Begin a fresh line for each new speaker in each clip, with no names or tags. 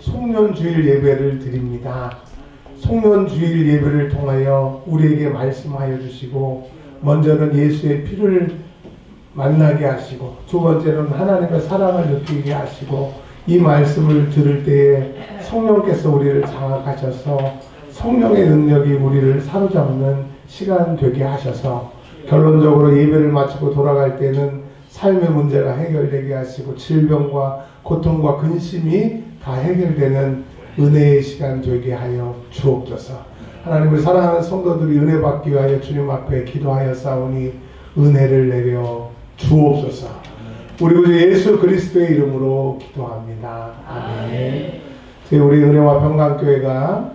송년주일 예배를 드립니다. 송년주일 예배를 통하여 우리에게 말씀하여 주시고, 먼저는 예수의 피를 만나게 하시고, 두 번째는 하나님의 사랑을 느끼게 하시고, 이 말씀을 들을 때에 성령께서 우리를 장악하셔서 성령의 능력이 우리를 사로잡는 시간 되게 하셔서, 결론적으로 예배를 마치고 돌아갈 때는 삶의 문제가 해결되게 하시고 질병과 고통과 근심이 다 해결되는 은혜의 시간 되게 하여 주옵소서. 하나님을 사랑하는 성도들이 은혜 받기 위하여 주님 앞에 기도하여 싸우니 은혜를 내려 주옵소서. 우리 구주 예수 그리스도의 이름으로 기도합니다. 아멘. 우리 은혜와 평강교회가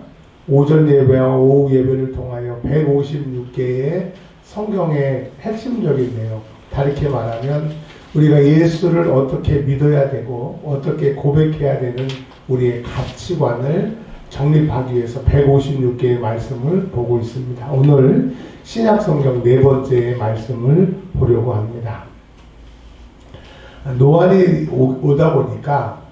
오전 예배와 오후 예배를 통하여 156개의 성경의 핵심적인 내용, 다르게 말하면 우리가 예수를 어떻게 믿어야 되고 어떻게 고백해야 되는 우리의 가치관을 정립하기 위해서 156개의 말씀을 보고 있습니다. 오늘 신약성경 네 번째 말씀을 보려고 합니다. 노안이 오다 보니까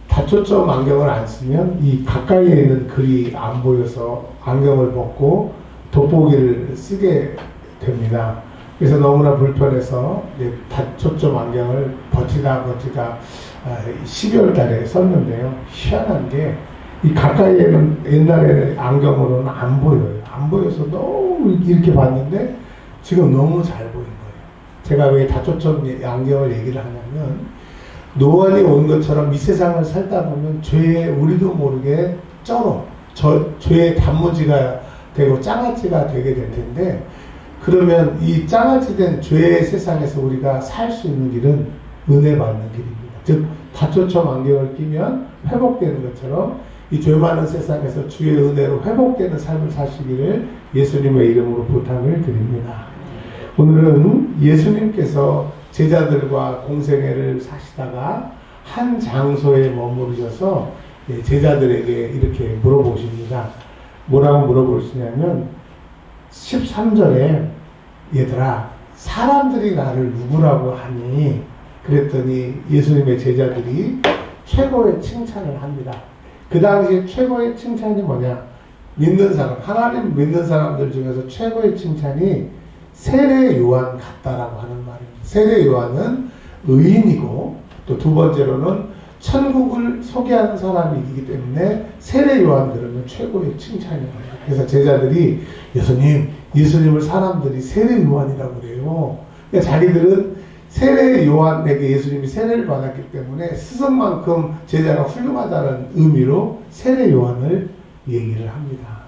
다초점 안경을 안 쓰면 이 가까이에 있는 글이 안 보여서 안경을 벗고 돋보기를 쓰게 됩니다. 그래서 너무나 불편해서 다초점 안경을 버티다 12월 달에 썼는데요. 희한한 게 이 가까이에는 옛날에는 안경으로는 안 보여요. 안 보여서 너무 이렇게 봤는데 지금 너무 잘 보인 거예요. 제가 왜 다초점 안경을 얘기를 하냐면, 노안이 온 것처럼 이 세상을 살다 보면 죄에 우리도 모르게 죄의 단무지가 되고 장아찌가 되게 될 텐데, 그러면 이 장아찌 된 죄의 세상에서 우리가 살 수 있는 길은 은혜 받는 길입니다. 즉 다초점 안경을 끼면 회복되는 것처럼 이 죄 많은 세상에서 주의 은혜로 회복되는 삶을 사시기를 예수님의 이름으로 부탁을 드립니다. 오늘은 예수님께서 제자들과 공생애를 사시다가 한 장소에 머무르셔서 제자들에게 이렇게 물어보십니다. 뭐라고 물어보시냐면 13절에 얘들아, 사람들이 나를 누구라고 하니? 그랬더니 예수님의 제자들이 최고의 칭찬을 합니다. 그 당시에 최고의 칭찬이 뭐냐? 믿는 사람, 하나님 믿는 사람들 중에서 최고의 칭찬이 세례 요한 같다라고 하는 말입니다. 세례 요한은 의인이고, 또 두 번째로는 천국을 소개하는 사람이기 때문에 세례 요한 들으면 최고의 칭찬이에요. 그래서 제자들이 예수님을 사람들이 세례 요한이라고 그래요. 그러니까 자기들은 세례 요한에게 예수님이 세례를 받았기 때문에 스승만큼 제자가 훌륭하다는 의미로 세례 요한을 얘기를 합니다.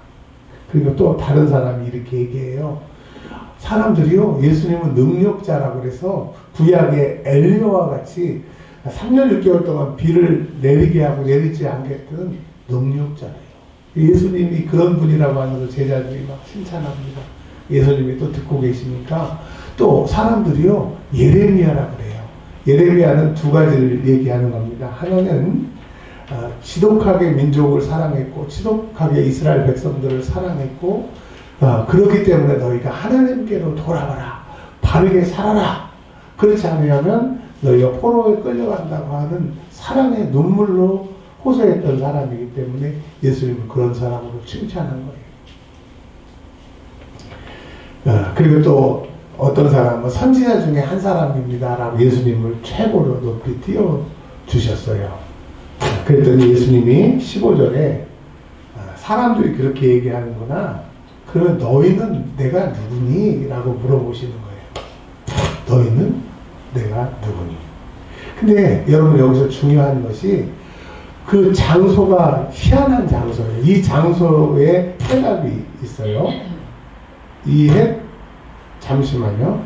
그리고 또 다른 사람이 이렇게 얘기해요. 사람들이요, 예수님은 능력자라고 그래서 구약의 엘리야와 같이 3년 6개월 동안 비를 내리게 하고 내리지 않겠던 능력자예요. 예수님이 그런 분이라고 하는 걸 제자들이 막 칭찬합니다. 예수님이 또 듣고 계시니까 또 사람들이요, 예레미야라고 그래요. 예레미야는 두 가지를 얘기하는 겁니다. 하나는 지독하게 민족을 사랑했고 지독하게 이스라엘 백성들을 사랑했고, 그렇기 때문에 너희가 하나님께로 돌아와라, 바르게 살아라. 그렇지 않으면 너희가 포로에 끌려간다고 하는 사랑의 눈물로 호소했던 사람이기 때문에 예수님은 그런 사람으로 칭찬한 거예요. 그리고 또 어떤 사람은 선지자 중에 한 사람입니다 라고 예수님을 최고로 높이 띄워주셨어요. 그랬더니 예수님이 15절에 사람들이 그렇게 얘기하는구나. 그러면 너희는 내가 누구니? 라고 물어보시는 거예요. 너희는 내가 누구니? 근데 여러분, 여기서 중요한 것이 그 장소가 희한한 장소예요. 이 장소에 해답이 있어요. 잠시만요.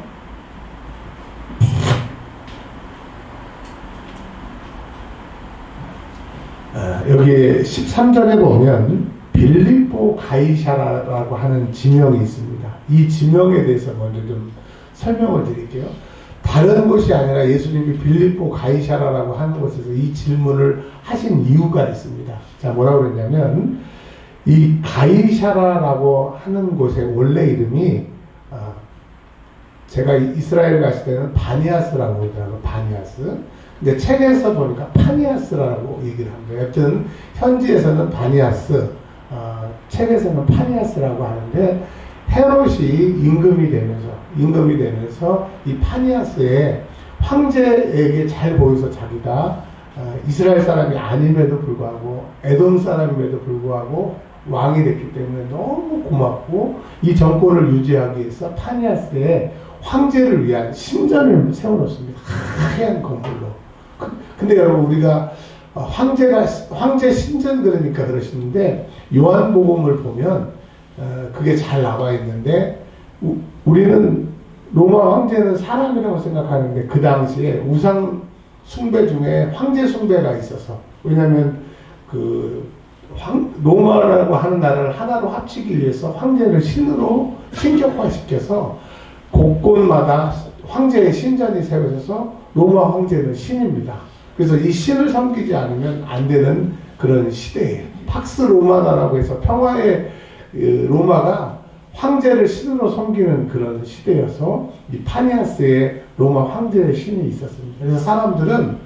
여기 13절에 보면 빌립보 가이사라라고 하는 지명이 있습니다. 이 지명에 대해서 먼저 좀 설명을 드릴게요. 다른 곳이 아니라 예수님이 빌립보 가이사라라고 하는 곳에서 이 질문을 하신 이유가 있습니다. 자, 뭐라고 그랬냐면, 이 가이사라라고 하는 곳의 원래 이름이 제가 이스라엘 갔을 때는 바니아스라고 그러더라고요. 바니아스. 근데 책에서 보니까 파니아스라고 얘기를 합니다. 여튼 현지에서는 바니아스, 책에서는 파니아스라고 하는데 헤롯이 임금이 되면서 이 파니아스의 황제에게 잘 보여서 자기가 이스라엘 사람이 아님에도 불구하고 에돔 사람임에도 불구하고 왕이 됐기 때문에 너무 고맙고 이 정권을 유지하기 위해서 파니아스의 황제를 위한 신전을 세워놓습니다. 하얀 건물로. 근데 여러분 우리가 황제 신전 그러니까 그러시는데 요한복음을 보면 그게 잘 나와 있는데 우리는 로마 황제는 사람이라고 생각하는데 그 당시에 우상 숭배 중에 황제 숭배가 있어서 왜냐하면 로마라고 하는 나라를 하나로 합치기 위해서 황제를 신으로 신격화시켜서 곳곳마다 황제의 신전이 세워져서 로마 황제는 신입니다. 그래서 이 신을 섬기지 않으면 안 되는 그런 시대예요. 팍스 로마나라고 해서 평화의 로마가 황제를 신으로 섬기는 그런 시대여서 이 파니아스의 로마 황제의 신이 있었습니다. 그래서 사람들은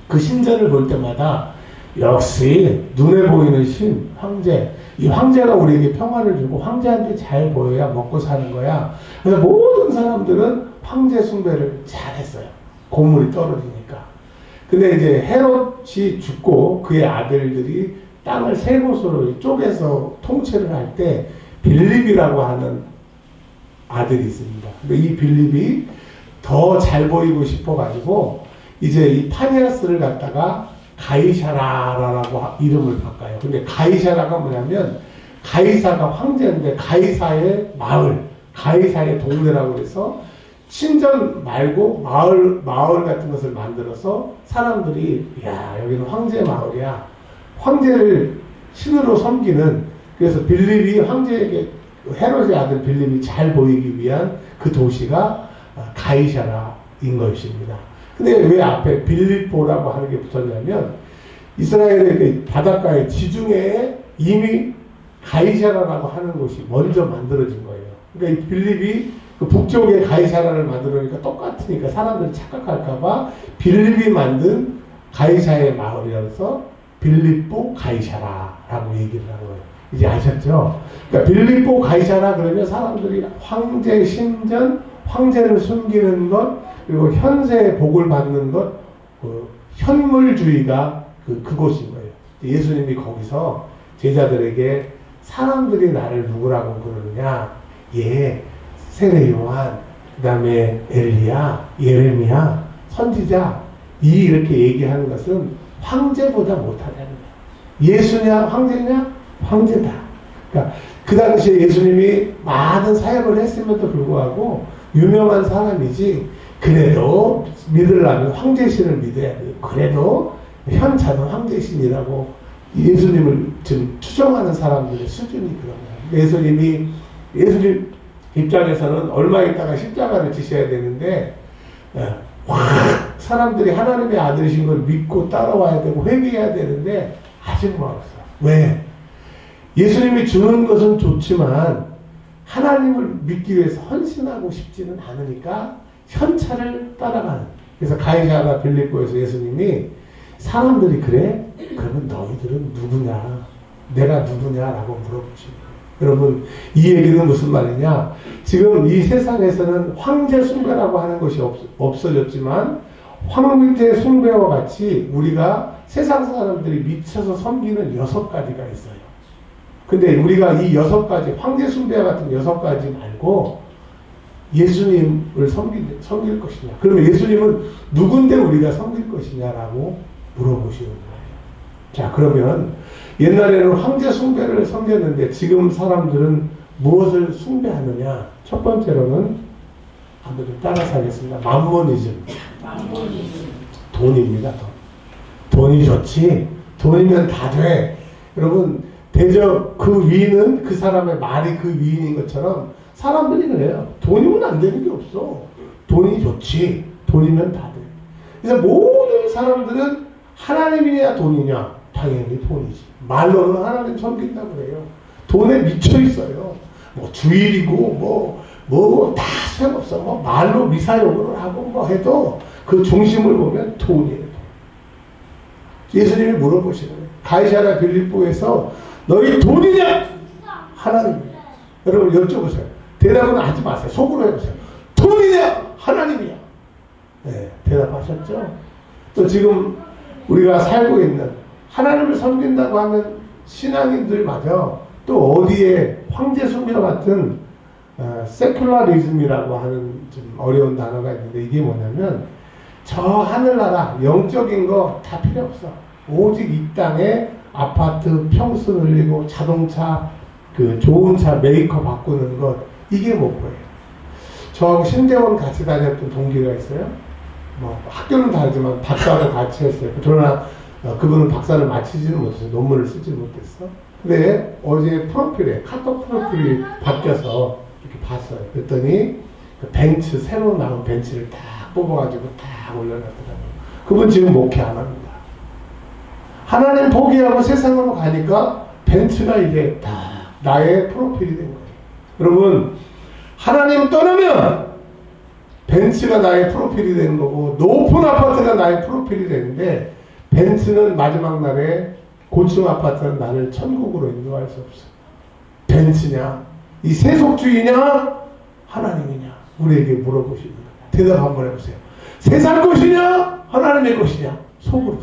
그 신전을 볼 때마다 역시 눈에 보이는 신, 황제. 이 황제가 우리에게 평화를 주고 황제한테 잘 보여야 먹고 사는 거야. 그래서 모든 사람들은 황제 숭배를 잘했어요. 고물이 떨어지니까. 근데 이제 헤롯이 죽고 그의 아들들이 땅을 세 곳으로 쪼개서 통치를 할 때 빌립이라고 하는 아들이 있습니다. 근데 이 빌립이 더 잘 보이고 싶어가지고 이제 이 파니아스를 갖다가 가이사라라고 이름을 바꿔요. 근데 가이사라가 뭐냐면 가이사가 황제인데 가이사의 마을, 가이사의 동네라고 해서 신전 말고 마을 같은 것을 만들어서 사람들이 야 여기는 황제 마을이야. 황제를 신으로 섬기는 그래서 빌립이 황제에게 헤롯의 아들 빌립이 잘 보이기 위한 그 도시가 가이사라인 것입니다. 근데 왜 앞에 빌립보라고 하는 게 붙었냐면 이스라엘의 그 바닷가의 지중해에 이미 가이사라라고 하는 곳이 먼저 만들어진 거예요. 그러니까 이 빌립이 그 북쪽에 가이사라를 만들어니까 똑같으니까 사람들이 착각할까봐 빌립이 만든 가이사의 마을이라서 빌립보 가이사라라고 얘기를 하는 거예요. 이제 아셨죠? 그러니까 빌립보 가이사라 그러면 사람들이 황제 신전, 황제를 숨기는 것, 그리고 현세의 복을 받는 것, 현물주의가 그곳인 거예요. 예수님이 거기서 제자들에게 사람들이 나를 누구라고 그러느냐? 세례 요한, 그 다음에 엘리야, 예레미야, 선지자, 이렇게 얘기하는 것은 황제보다 못하다는 거예요. 예수냐, 황제냐? 황제다. 그러니까 그 당시에 예수님이 많은 사역을 했음에도 불구하고 유명한 사람이지, 그래도 믿으려면 황제신을 믿어야 돼요. 그래도 현자는 황제신이라고 예수님을 지금 추정하는 사람들의 수준이 그런 거예요. 예수님 입장에서는 얼마 있다가 십자가를 지셔야 되는데 사람들이 하나님의 아들이신 걸 믿고 따라와야 되고 회개해야 되는데 아직 멀었어요. 왜? 예수님이 주는 것은 좋지만 하나님을 믿기 위해서 헌신하고 싶지는 않으니까 현찰을 따라가는. 그래서 가이사라 빌립보에서 예수님이 사람들이 그래? 그러면 너희들은 누구냐? 내가 누구냐라고 물어보시고. 여러분 이 얘기는 무슨 말이냐? 지금 이 세상에서는 황제 숭배라고 하는 것이 없어졌지만 황제 숭배와 같이 우리가 세상 사람들이 미쳐서 섬기는 6가지가 있어요. 근데 우리가 이 6가지 황제 숭배와 같은 6가지 말고 예수님을 섬길 것이냐? 그러면 예수님은 누군데 우리가 섬길 것이냐라고 물어보시는 거예요. 자, 그러면 옛날에는 황제 숭배를 섬겼는데 지금 사람들은 무엇을 숭배하느냐? 첫 번째로는 한번 좀 따라서 하겠습니다. 만모니즘. 돈입니다. 돈이 좋지. 돈이면 다 돼. 여러분 대적 그 위인은 그 사람의 말이 그 위인인 것처럼 사람들이 그래요. 돈이면 안 되는 게 없어. 돈이 좋지. 돈이면 다 돼. 그래서 모든 사람들은 하나님이냐 돈이냐? 당연히 돈이지. 말로는 하나님 섬긴다고 그래요. 돈에 미쳐 있어요. 뭐 주일이고 뭐 다 소용없어. 뭐 말로 미사용을 하고 뭐 해도 그 중심을 보면 돈이에요. 예수님이 물어보시는 거예요. 가이사랴 빌립보에서 너희 돈이냐? 하나님이냐? 여러분 여쭤보세요. 대답은 하지 마세요. 속으로 해보세요. 돈이냐? 하나님이냐? 네, 대답하셨죠? 또 지금 우리가 살고 있는 하나님을 섬긴다고 하면 신앙인들마저 또 어디에 황제숭배와 같은 세큘라리즘이라고 하는 좀 어려운 단어가 있는데 이게 뭐냐면 저 하늘나라 영적인 거 다 필요 없어. 오직 이 땅에 아파트 평수 늘리고 자동차 그 좋은 차 메이커 바꾸는 것 이게 목표예요. 저하고 신대원 같이 다녔던 동기가 있어요. 뭐 학교는 다르지만 박사도 같이 했어요. 그러나 그분은 박사를 마치지는 못했어요. 논문을 쓰지 못했어. 근데 어제 프로필에 카톡 프로필이 바뀌어서 이렇게 봤어요. 그랬더니 그 벤츠 새로 나온 벤츠를 딱 뽑아가지고 딱 올려놨더라고요. 그분 지금 목회 안 합니다. 하나님 포기하고 세상으로 가니까 벤츠가 이게 딱 나의 프로필이 된 거예요. 여러분 하나님 떠나면 벤츠가 나의 프로필이 되는 거고 높은 아파트가 나의 프로필이 되는데 벤츠는 마지막 날에 고층 아파트는 나를 천국으로 인도할 수 없어. 벤츠냐? 이 세속주의냐? 하나님이냐? 우리에게 물어보십니다. 대답 한번 해보세요. 세상 것이냐? 하나님의 것이냐? 속으로.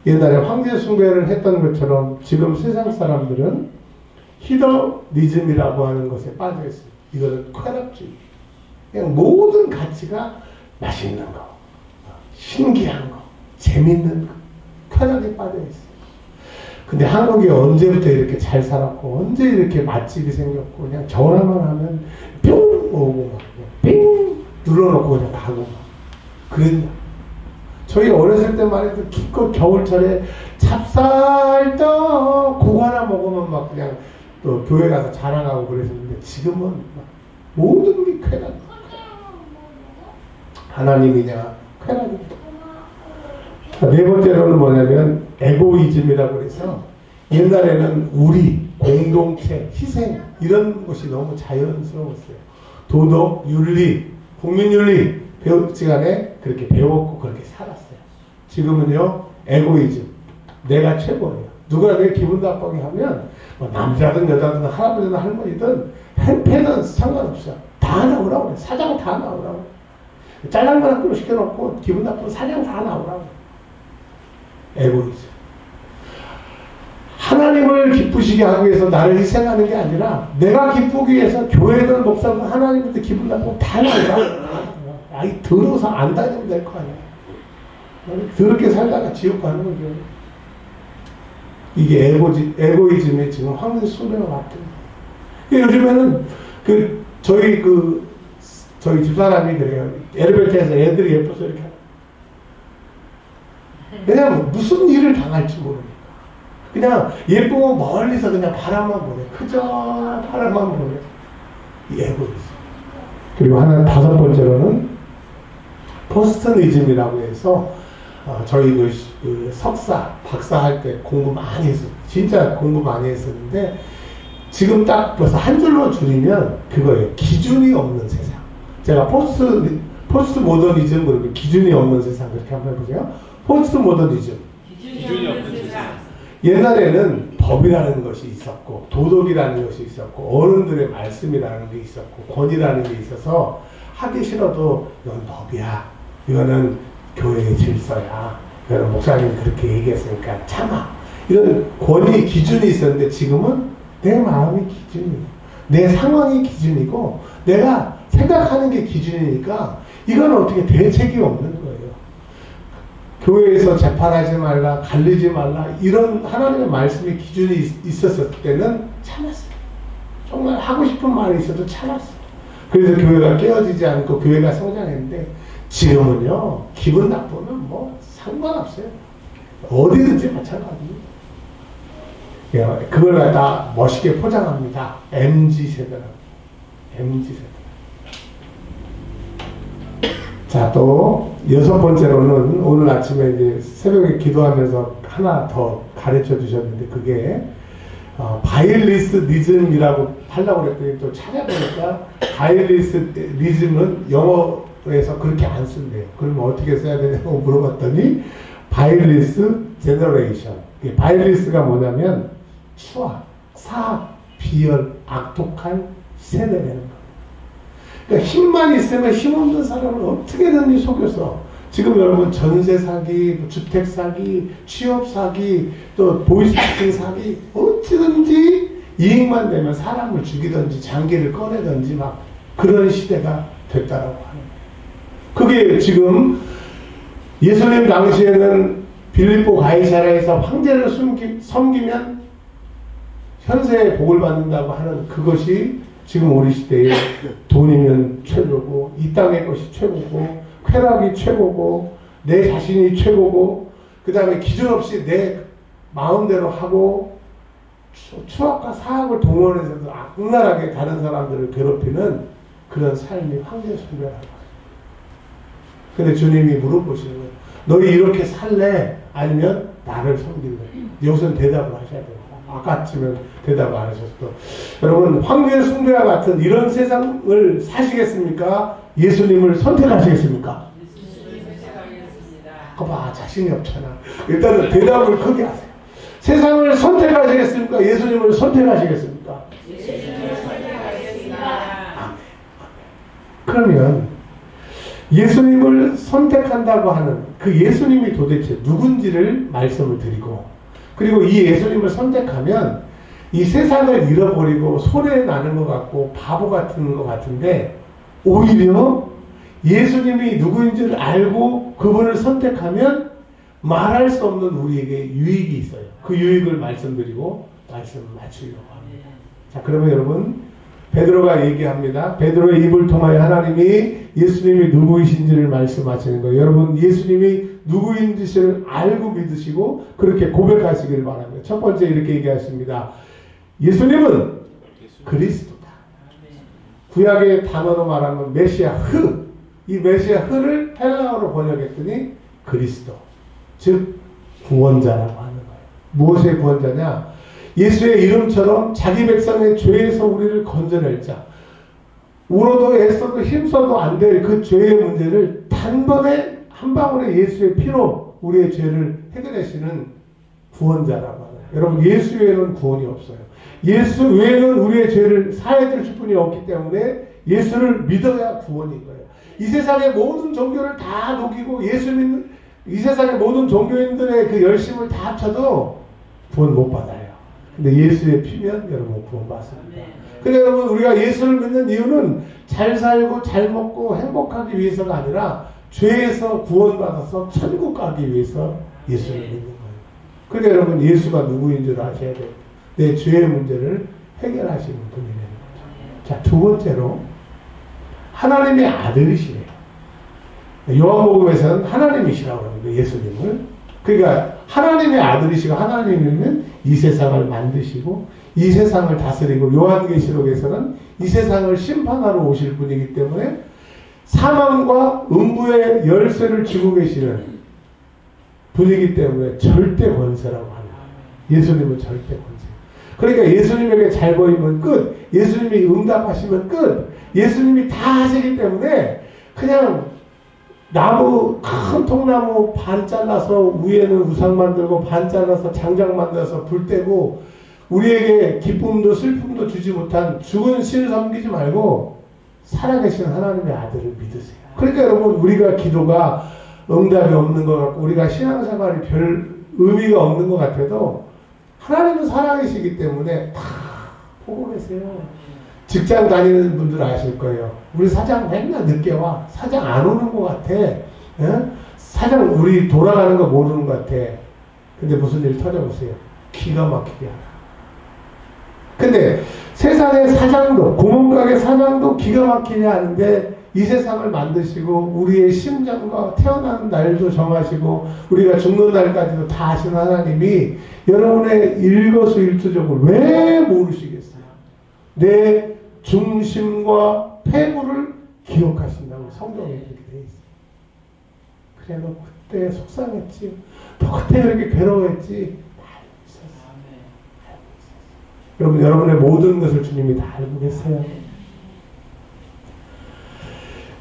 옛날에 황제 숭배를 했던 것처럼 지금 세상 사람들은 히더니즘이라고 하는 것에 빠져 있어요. 이거는 쾌락주의. 그냥 모든 가치가 맛있는 거, 신기한 거, 재밌는 거, 쾌락에 빠져 있어요. 근데 한국이 언제부터 이렇게 잘 살았고 언제 이렇게 맛집이 생겼고 그냥 전화만 하면 뿅 오고 막 삥 눌러놓고 그냥 가고 막 그랬냐. 저희 어렸을 때만 해도 기껏 겨울철에 찹쌀떡 그거 하나 먹으면 막 그냥 또 교회 가서 자랑하고 그랬었는데 지금은 막 모든 게 쾌락. 하나님이냐 쾌락이냐. 네 번째로는 뭐냐면 에고이즘이라고 그래서 옛날에는 우리, 공동체, 희생 이런 것이 너무 자연스러웠어요. 도덕, 윤리, 국민윤리 배울 시간에 그렇게 배웠고 그렇게 살았어요. 지금은요 에고이즘, 내가 최고예요. 누가 내 기분 나쁘게 하면 뭐 남자든 여자든 할아버지든 할머니든 팬은 상관없어요. 다 나오라고 그래. 사장 다 나오라고. 짜장면 한 그릇 시켜놓고 기분 나쁘면 사장 다 나오라고. 에고이즘. 하나님을 기쁘시게 하기 위해서 나를 희생하는 게 아니라 내가 기쁘기 위해서 교회든 목사든 하나님한테 기분 나쁘면 다 나오라고. 아이 더러워서 안 다니면 될 거 아니야. 더럽게 살다가 지옥 가는 거죠. 이게 에고이즘이 지금 황제 숭배와 같은 거예요. 요즘에는 저희 집사람이 그래요. 엘리베이터에서 애들이 예뻐서 이렇게. 왜냐면 무슨 일을 당할지 모르니까. 그냥 예쁘고 멀리서 그냥 바람만 보내. 그저 바람만 보내. 이 에고이즘. 그리고 다섯 번째로는 포스트니즘이라고 해서 저희 그 석사, 박사 할 때 공부 많이 했어요. 진짜 공부 많이 했었는데 지금 딱 벌써 한 줄로 줄이면 그거예요. 기준이 없는 세상. 제가 포스트 모더니즘 그리고 기준이 없는 세상 그렇게 한번 해보세요. 포스트 모더니즘. 기준이 없는 세상. 옛날에는 법이라는 것이 있었고 도덕이라는 것이 있었고 어른들의 말씀이라는 게 있었고 권위라는 게 있어서 하기 싫어도 이건 법이야. 이거는 교회의 질서야. 이거는 목사님이 그렇게 얘기했으니까 참아. 이런 권위 기준이 있었는데 지금은 내 마음이 기준이고 내 상황이 기준이고 내가 생각하는 게 기준이니까 이건 어떻게 대책이 없는 거예요. 교회에서 재판하지 말라, 갈리지 말라 이런 하나님의 말씀의 기준이 있었을 때는 참았어요. 정말 하고 싶은 말이 있어도 참았어요. 그래서 교회가 깨어지지 않고 교회가 성장했는데 지금은요 기분 나쁘면 뭐 상관없어요. 어디든지 마찬가지입니다. 그걸 갖다 멋있게 포장합니다. MZ세대라고. MZ세대. 자, 또 여섯 번째로는 오늘 아침에 이제 새벽에 기도하면서 하나 더 가르쳐 주셨는데 그게 바이올리스니즘이라고 하려고 그랬더니 또 찾아보니까 바이올리스니즘은 영어 에서 그렇게 안 쓴대요. 그러면 어떻게 써야 되냐고 물어봤더니 바일리스 제너레이션. 바일리스가 뭐냐면 추악, 사악, 비열, 악독한 세대라는 거예요. 그러니까 힘만 있으면 힘없는 사람을 어떻게든지 속여서 지금 여러분 전세 사기, 주택 사기, 취업 사기, 또 보이스피싱 사기 어찌든지 이익만 되면 사람을 죽이든지 장기를 꺼내든지 막 그런 시대가 됐다라고 하는 거예요. 그게 지금 예수님 당시에는 빌립보 가이사랴에서 황제를 섬기면 현세에 복을 받는다고 하는 그것이 지금 우리 시대에 돈이면 최고고 이 땅의 것이 최고고 쾌락이 최고고 내 자신이 최고고 그 다음에 기준 없이 내 마음대로 하고 추악과 사악을 동원해서도 악랄하게 다른 사람들을 괴롭히는 그런 삶이 황제 숭배라고. 근데 주님이 물어보시는 거예요. 너희 이렇게 살래? 아니면 나를 섬길래? 여기서는 대답을 하셔야 돼요. 아까쯤은 대답을 안 하셨어. 여러분, 황제 숭배와 같은 이런 세상을 사시겠습니까? 예수님을 선택하시겠습니까?
예수님을 선택하겠습니다.
봐봐, 자신이 없잖아. 일단은 대답을 크게 하세요. 세상을 선택하시겠습니까? 예수님을 선택하시겠습니까?
예수님을 선택하겠습니다.
그러면 예수님을 선택한다고 하는 그 예수님이 도대체 누군지를 말씀을 드리고, 그리고 이 예수님을 선택하면 이 세상을 잃어버리고 손해 나는 것 같고 바보 같은 것 같은데, 오히려 예수님이 누구인지를 알고 그분을 선택하면 말할 수 없는 우리에게 유익이 있어요. 그 유익을 말씀드리고 말씀 마치려고 합니다. 자, 그러면 여러분, 베드로가 얘기합니다. 베드로의 입을 통하여 하나님이 예수님이 누구이신지를 말씀하시는 거예요. 여러분, 예수님이 누구인지를 알고 믿으시고 그렇게 고백하시기를 바랍니다. 첫 번째 이렇게 얘기하십니다. 예수님은 그리스도다. 구약의 단어로 말하면 메시아 흐. 이 메시아 흐를 헬라어로 번역했더니 그리스도. 즉 구원자라고 하는 거예요. 무엇의 구원자냐? 예수의 이름처럼 자기 백성의 죄에서 우리를 건져낼 자. 울어도 애써도 힘써도 안 될 그 죄의 문제를 단번에 한 방울의 예수의 피로 우리의 죄를 해결하시는 구원자라고 하는 거예요. 여러분, 예수 외에는 구원이 없어요. 예수 외에는 우리의 죄를 사해 줄 분이 없기 때문에 예수를 믿어야 구원인 거예요. 이 세상의 모든 종교를 다 녹이고 예수 믿는 이 세상의 모든 종교인들의 그 열심을 다 합쳐도 구원 못 받아요. 근데 예수의 피면 여러분 구원 받습니다. 근데 여러분, 우리가 예수를 믿는 이유는 잘 살고 잘 먹고 행복하기 위해서가 아니라 죄에서 구원받아서 천국 가기 위해서 예수를 믿는 거예요. 근데 여러분, 예수가 누구인 줄 아셔야 돼요. 내 죄의 문제를 해결하시는 분이라는 거죠. 자, 두 번째로 하나님의 아들이시래요. 요한복음에서는 하나님이시라고 합니다. 예수님을. 그러니까 하나님의 아들이시고 하나님이면 이 세상을 만드시고 이 세상을 다스리고, 요한계시록에서는 이 세상을 심판하러 오실 분이기 때문에 사망과 음부의 열쇠를 쥐고 계시는 분이기 때문에 절대 권세라고 합니다. 예수님은 절대 권세. 그러니까 예수님에게 잘 보이면 끝, 예수님이 응답하시면 끝, 예수님이 다 하시기 때문에 그냥 나무, 큰 통나무 반 잘라서 위에는 우상 만들고 반 잘라서 장작 만들어서 불 떼고 우리에게 기쁨도 슬픔도 주지 못한 죽은 신을 섬기지 말고 살아계신 하나님의 아들을 믿으세요. 그러니까 여러분, 우리가 기도가 응답이 없는 것 같고 우리가 신앙생활이 별 의미가 없는 것 같아도 하나님은 살아계시기 때문에 다 보고 계세요. 직장 다니는 분들 아실 거예요. 우리 사장 맨날 늦게 와. 사장 안 오는 것 같아. 예? 사장 우리 돌아가는 거 모르는 것 같아. 근데 무슨 일 터져보세요. 기가 막히게 하라. 근데 세상의 사장도, 구멍가게 사장도 기가 막히게 하는데 이 세상을 만드시고 우리의 심장과 태어나는 날도 정하시고 우리가 죽는 날까지도 다 아시는 하나님이 여러분의 일거수일투족을 왜 모르시겠어요? 내 중심과 폐부를 기억하신다고 성경에 그렇게 되어 있어요. 그래, 너 그때 속상했지, 너 그때 그렇게 괴로워했지, 다 알고 있었어. 여러분, 여러분의 모든 것을 주님이 다 알고 계세요.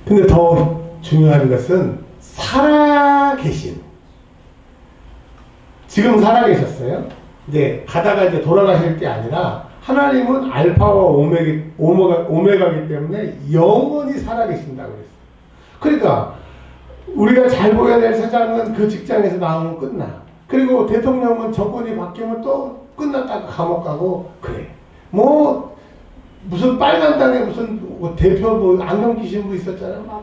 근데 더 중요한 것은 살아계신, 지금 살아계셨어요. 이제 가다가 이제 돌아가실 게 아니라 하나님은 알파와 오메가이기 때문에 영원히 살아계신다고 그랬어요. 그러니까 우리가 잘 보여야 될 세상은 그 직장에서 나오면 끝나. 그리고 대통령은 정권이 바뀌면 또 끝났다가 감옥 가고 그래. 뭐 무슨 빨간 땅에 무슨 뭐 대표 뭐 안경 끼신 분 있었잖아요. 막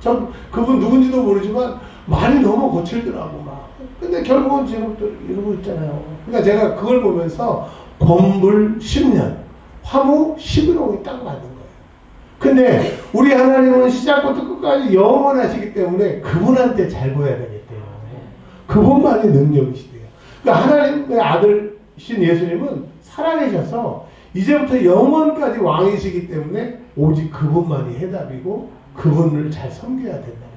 전 그분 누군지도 모르지만 말이 너무 거칠더라고 막. 근데 결국은 지금 또 이러고 있잖아요. 그러니까 제가 그걸 보면서 권불 10년, 화무 11호이 딱 맞는 거예요. 근데 우리 하나님은 시작부터 끝까지 영원하시기 때문에 그분한테 잘 보여야 되기 때문에 그분만이 능력이시대요. 그러니까 하나님의 아들이신 예수님은 살아계셔서 이제부터 영원까지 왕이시기 때문에 오직 그분만이 해답이고 그분을 잘 섬겨야 된다는 거예요.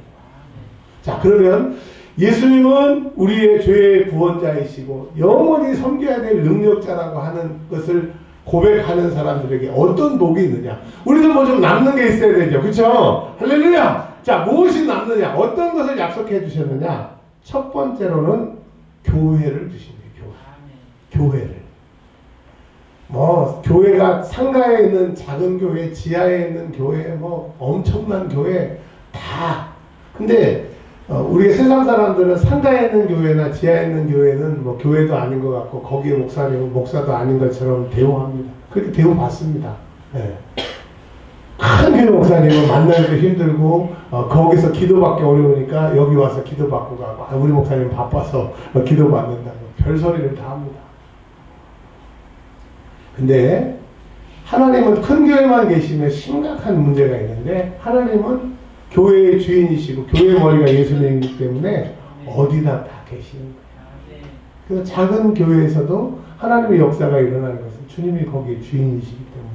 자, 그러면 예수님은 우리의 죄의 구원자이시고 영원히 섬겨야 될 능력자라고 하는 것을 고백하는 사람들에게 어떤 복이 있느냐? 우리도 뭐 좀 남는 게 있어야 되죠. 그렇죠? 할렐루야! 자, 무엇이 남느냐? 어떤 것을 약속해 주셨느냐? 첫 번째로는 교회를 주십니다. 교회를. 뭐 교회가 상가에 있는 작은 교회, 지하에 있는 교회, 뭐 엄청난 교회 다. 근데 우리 세상 사람들은 상가에 있는 교회나 지하에 있는 교회는 뭐 교회도 아닌 것 같고 거기에 목사님은 목사도 아닌 것처럼 대우합니다. 그렇게 대우받습니다. 네. 큰 교회 목사님은 만나기도 힘들고 거기서 기도받기 어려우니까 여기 와서 기도받고 가고 우리 목사님 바빠서 기도받는다고 별소리를 다 합니다. 근데 하나님은 큰 교회만 계시면 심각한 문제가 있는데 하나님은 교회의 주인이시고 교회의 머리가 예수님이기 때문에 어디다 다 계시는 거예요. 그래서 작은 교회에서도 하나님의 역사가 일어나는 것은 주님이 거기에 주인이시기 때문에.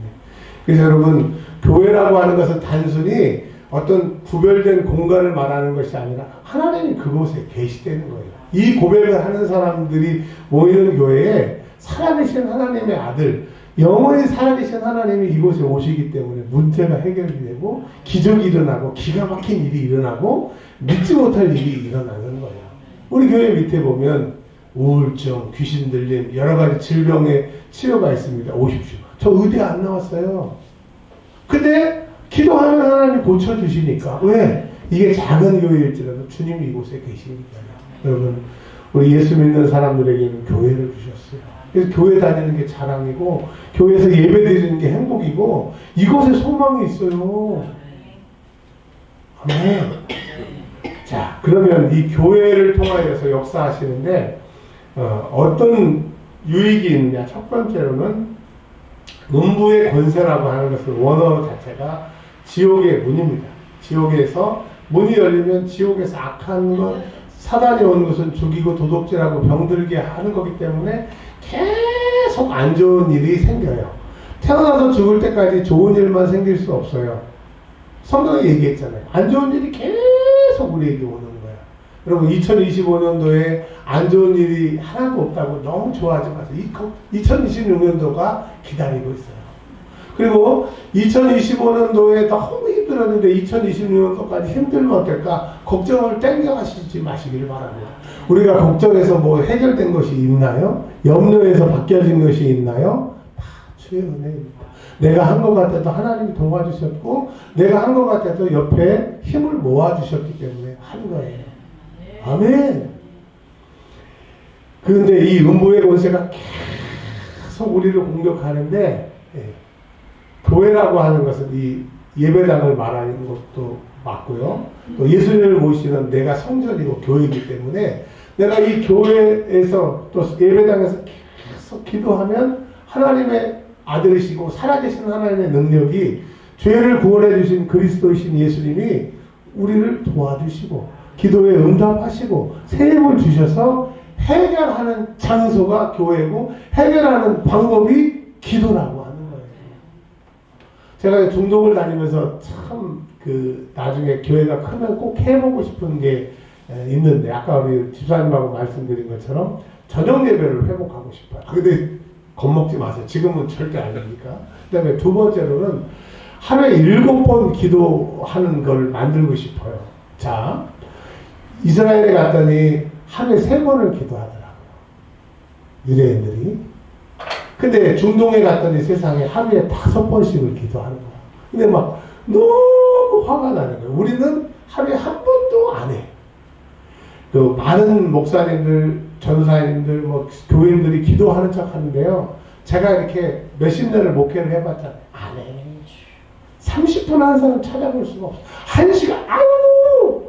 그래서 여러분 교회라고 하는 것은 단순히 어떤 구별된 공간을 말하는 것이 아니라 하나님이 그곳에 계시다는 거예요. 이 고백을 하는 사람들이 모이는 교회에 살아계신 하나님의 아들, 영원히 살아계신 하나님이 이곳에 오시기 때문에 문제가 해결이 되고 기적이 일어나고 기가 막힌 일이 일어나고 믿지 못할 일이 일어나는 거예요. 우리 교회 밑에 보면 우울증, 귀신 들림, 여러 가지 질병의 치료가 있습니다. 오십시오. 저 의대 안 나왔어요. 근데 기도하면 하나님이 고쳐주시니까. 왜? 이게 작은 교회일지라도 주님이 이곳에 계시니까요. 여러분, 우리 예수 믿는 사람들에게는 교회를 주셨어요. 그래서 교회 다니는 게 자랑이고 교회에서 예배 드리는 게 행복이고 이곳에 소망이 있어요. 아멘. 자, 그러면 이 교회를 통하여서 역사하시는데 어떤 유익이 있느냐? 첫 번째로는 음부의 권세라고 하는 것은 원어 자체가 지옥의 문입니다. 지옥에서 문이 열리면 지옥에서 악한 것, 사단이 온 것은 죽이고 도둑질하고 병들게 하는 거기 때문에 계속 안 좋은 일이 생겨요. 태어나서 죽을 때까지 좋은 일만 생길 수 없어요. 성경이 얘기했잖아요. 안 좋은 일이 계속 우리에게 오는 거야. 여러분 2025년도에 안 좋은 일이 하나도 없다고 너무 좋아하지 마세요. 2026년도가 기다리고 있어요. 그리고 2025년도에 너무 힘들었는데 2026년도까지 힘들면 어떨까? 걱정을 땡겨가시지 마시기를 바랍니다. 우리가 걱정해서 뭐 해결된 것이 있나요? 염려해서 바뀌어진 것이 있나요? 다 주의 은혜입니다. 내가 한 것 같아도 하나님이 도와주셨고 내가 한 것 같아도 옆에 힘을 모아주셨기 때문에 한 거예요. 아멘. 그런데 이 음부의 권세가 계속 우리를 공격하는데 교회라고 하는 것은 이 예배당을 말하는 것도 맞고요. 또 예수님을 모시는 내가 성전이고 교회이기 때문에 내가 이 교회에서 또 예배당에서 계속 기도하면 하나님의 아들이시고 살아계신 하나님의 능력이 죄를 구원해 주신 그리스도이신 예수님이 우리를 도와주시고 기도에 응답하시고 새 힘을 주셔서 해결하는 장소가 교회고 해결하는 방법이 기도라고 하는 거예요. 제가 중동을 다니면서 참 나중에 교회가 크면 꼭 해보고 싶은 게 있는데 아까 우리 집사님하고 말씀드린 것처럼 저녁 예배를 회복하고 싶어요. 근데 겁먹지 마세요. 지금은 절대 아니니까. 그 다음에 두 번째로는 하루에 7번 기도하는 걸 만들고 싶어요. 자, 이스라엘에 갔더니 하루에 3번을 기도하더라고요. 유대인들이. 근데 중동에 갔더니 세상에 하루에 5번씩을 기도하는 거야. 근데 막 너무 화가 나는 거예요. 우리는 하루에 한 번도 안 해. 그 많은 목사님들, 전사님들, 뭐 교인들이 기도하는 척 하는데요. 제가 이렇게 몇십 년을 목회를 해봤잖아요. 안 해. 30분 하는 사람 찾아볼 수가 없어. 1시간, 아유!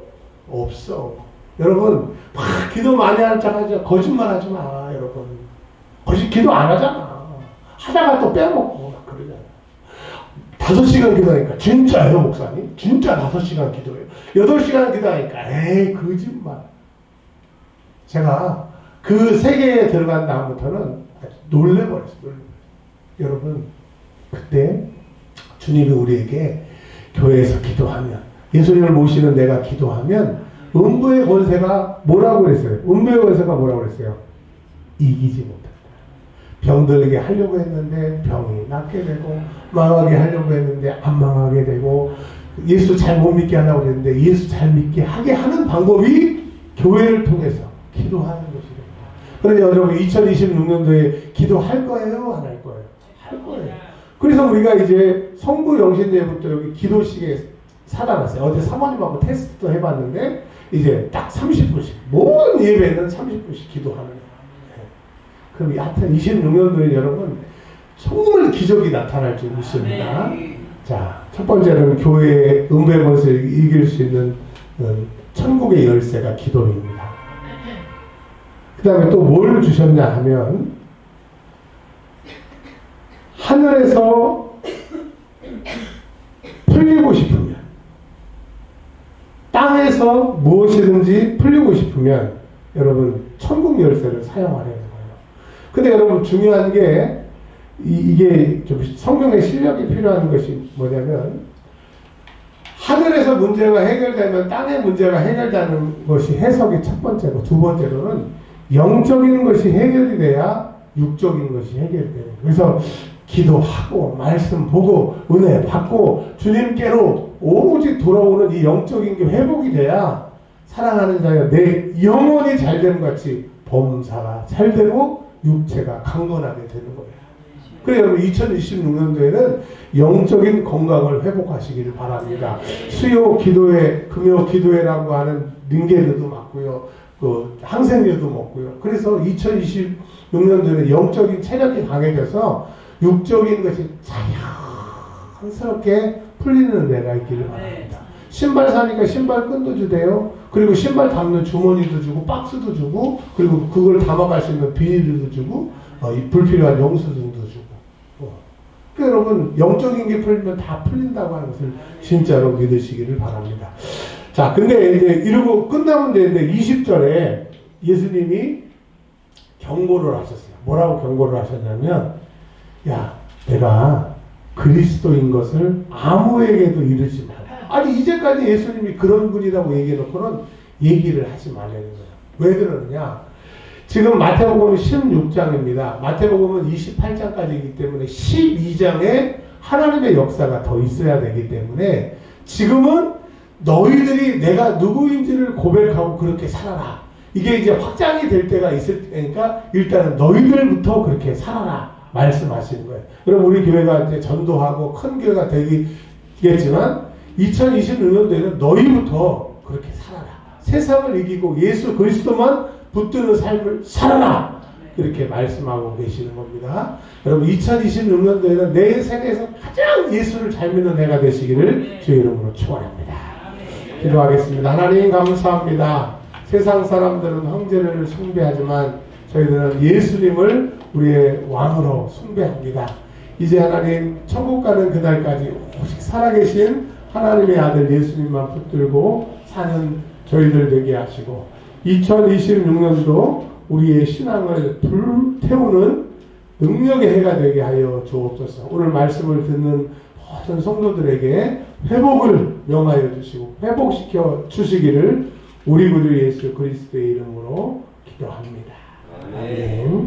없어. 여러분, 막 기도 많이 하는 척 하죠. 거짓말 하지 마, 여러분. 기도 안 하잖아. 하다가 또 빼먹고, 막 그러잖아. 5시간 기도하니까, 진짜예요, 목사님? 진짜 5시간 기도해요. 8시간 기도하니까, 에이, 거짓말. 제가 그 세계에 들어간 다음부터는 놀래버렸어요. 여러분, 그때 주님이 우리에게 교회에서 기도하면, 예수님을 모시는 내가 기도하면, 음부의 권세가 뭐라고 그랬어요? 음부의 권세가 뭐라고 그랬어요? 이기지 못한다. 병들게 하려고 했는데 병이 낫게 되고, 망하게 하려고 했는데 안 망하게 되고, 예수 잘 못 믿게 하려고 했는데 예수 잘 믿게 하게 하는 방법이 교회를 통해서 기도하는 것이다. 그러니 여러분 2026년도에 기도할 거예요? 안 할 거예요? 할 거예요. 그래서 우리가 이제 성부 영신제부터 여기 기도식에 사다 놨어요. 어제 사모님하고 테스트도 해봤는데 이제 딱 30분씩 모든 예배는 30분씩 기도하는 거예요. 그럼 하여튼 26년도에 여러분 정말 기적이 나타날 줄 믿습니다. 자, 첫 번째는 교회의 음부의 권세를 이길 수 있는 천국의 열쇠가 기도입니다. 그 다음에 또 뭘 주셨냐 하면 하늘에서 풀리고 싶으면 땅에서 무엇이든지 풀리고 싶으면 여러분 천국 열쇠를 사용하려는 거예요. 근데 여러분 중요한 게 이게 좀 성경의 실력이 필요한 것이 뭐냐면 하늘에서 문제가 해결되면 땅의 문제가 해결되는 것이 해석이 첫 번째고 두 번째로는 영적인 것이 해결이 돼야 육적인 것이 해결이 돼요. 그래서 기도하고 말씀 보고 은혜 받고 주님께로 오로지 돌아오는 이 영적인 게 회복이 돼야 사랑하는 자여 내 영혼이 잘되는 것 같이 범사가 잘되고 육체가 강건하게 되는 거예요. 그래서 여러분 2026년도에는 영적인 건강을 회복하시기를 바랍니다. 수요 기도회, 금요 기도회라고 하는 링게르도 맞고요. 그 항생제도 먹고요. 그래서 2026년도에는 영적인 체력이 강해져서 육적인 것이 자연스럽게 풀리는 은혜가 있기를 바랍니다. 신발 사니까 신발 끈도 주대요. 그리고 신발 담는 주머니도 주고 박스도 주고 그리고 그걸 담아갈 수 있는 비닐도 주고 이 불필요한 영수증도 주고 그러니까 여러분 영적인 게 풀리면 다 풀린다고 하는 것을 진짜로 믿으시기를 바랍니다. 자, 근데 이제 이러고 끝나면 되는데 20절에 예수님이 경고를 하셨어요. 뭐라고 경고를 하셨냐면 야, 내가 그리스도인 것을 아무에게도 이르지 마라. 아니 이제까지 예수님이 그런 분이라고 얘기해놓고는 얘기를 하지 말라는 거예요. 왜 그러느냐? 지금 마태복음 16장입니다. 마태복음은 28장까지이기 때문에 12장에 하나님의 역사가 더 있어야 되기 때문에 지금은 너희들이 내가 누구인지를 고백하고 그렇게 살아라. 이게 이제 확장이 될 때가 있을 테니까 일단은 너희들부터 그렇게 살아라 말씀하시는 거예요. 여러분 우리 교회가 이제 전도하고 큰 교회가 되겠지만 2026년도에는 너희부터 그렇게 살아라. 세상을 이기고 예수 그리스도만 붙드는 삶을 살아라. 이렇게 말씀하고 계시는 겁니다. 여러분 2026년도에는 내 생에서 가장 예수를 잘 믿는 해가 되시기를 주의 이름으로 축원합니다. 기도하겠습니다. 하나님 감사합니다. 세상 사람들은 형제를 숭배하지만 저희들은 예수님을 우리의 왕으로 숭배합니다. 이제 하나님 천국 가는 그날까지 오직 살아계신 하나님의 아들 예수님만 붙들고 사는 저희들 되게 하시고 2026년도 우리의 신앙을 불태우는 능력의 해가 되게 하여 주옵소서. 오늘 말씀을 듣는 모든 성도들에게 회복을 명하여 주시고 회복시켜 주시기를 우리 구주 예수 그리스도의 이름으로 기도합니다. 아멘.